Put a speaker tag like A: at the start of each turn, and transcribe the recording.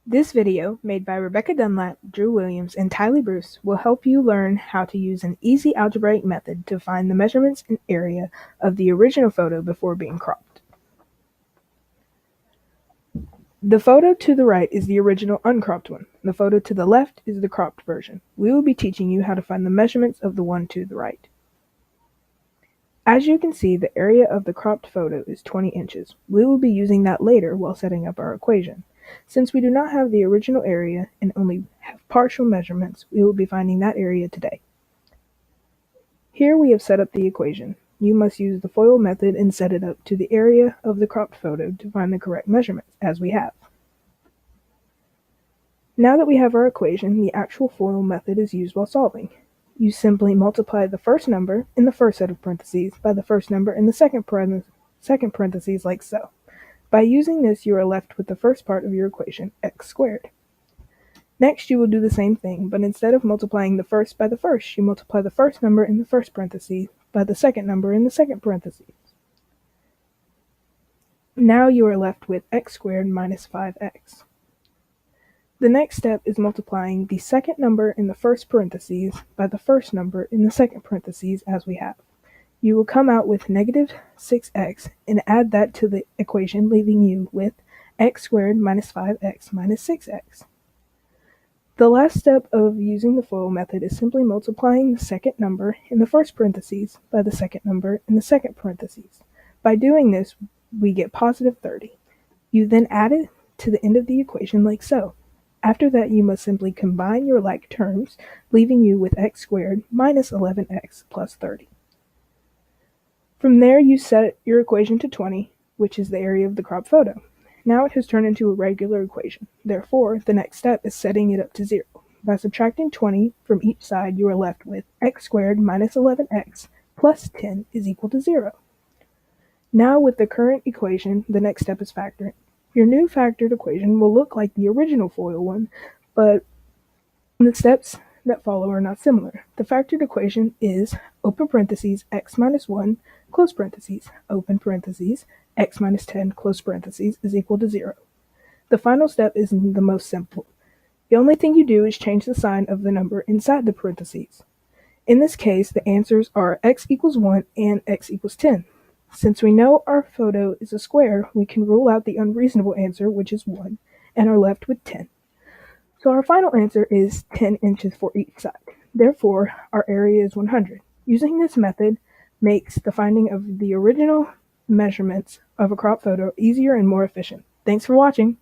A: This video, made by Rebecca Dunlap, Drew Williams, and Tylee Bruce, will help you learn how to use an easy algebraic method to find the measurements and area of the original photo before being cropped. The photo to the right is the original uncropped one. The photo to the left is the cropped version. We will be teaching you how to find the measurements of the one to the right. As you can see, the area of the cropped photo is 20 inches. We will be using that later while setting up our equation. Since we do not have the original area and only have partial measurements, we will be finding that area today. Here we have set up the equation. You must use the FOIL method and set it up to the area of the cropped photo to find the correct measurements, as we have. Now that we have our equation, the actual FOIL method is used while solving. You simply multiply the first number in the first set of parentheses by the first number in the second parentheses like so. By using this, you are left with the first part of your equation, x squared. Next, you will do the same thing, but instead of multiplying the first by the first, you multiply the first number in the first parenthesis by the second number in the second parenthesis. Now you are left with x squared minus 5x. The next step is multiplying the second number in the first parentheses by the first number in the second parentheses as we have. You will come out with negative 6x and add that to the equation, leaving you with x squared minus 5x minus 6x. The last step of using the FOIL method is simply multiplying the second number in the first parentheses by the second number in the second parentheses. By doing this, we get positive 30. You then add it to the end of the equation like so. After that, you must simply combine your like terms, leaving you with x squared minus 11x plus 30. From there, you set your equation to 20, which is the area of the cropped photo. Now it has turned into a regular equation. Therefore, the next step is setting it up to 0. By subtracting 20 from each side, you are left with x squared minus 11x plus 10 is equal to 0. Now with the current equation, the next step is factoring. Your new factored equation will look like the original FOIL one, but the steps that follow are not similar. The factored equation is open parentheses x minus 1 close parentheses open parentheses x minus 10 close parentheses is equal to 0. The final step is the most simple. The only thing you do is change the sign of the number inside the parentheses. In this case, the answers are x equals 1 and x equals 10. Since we know our photo is a square, we can rule out the unreasonable answer, which is 1, and are left with 10. So our final answer is 10 inches for each side. Therefore, our area is 100. Using this method makes the finding of the original measurements of a crop photo easier and more efficient. Thanks for watching.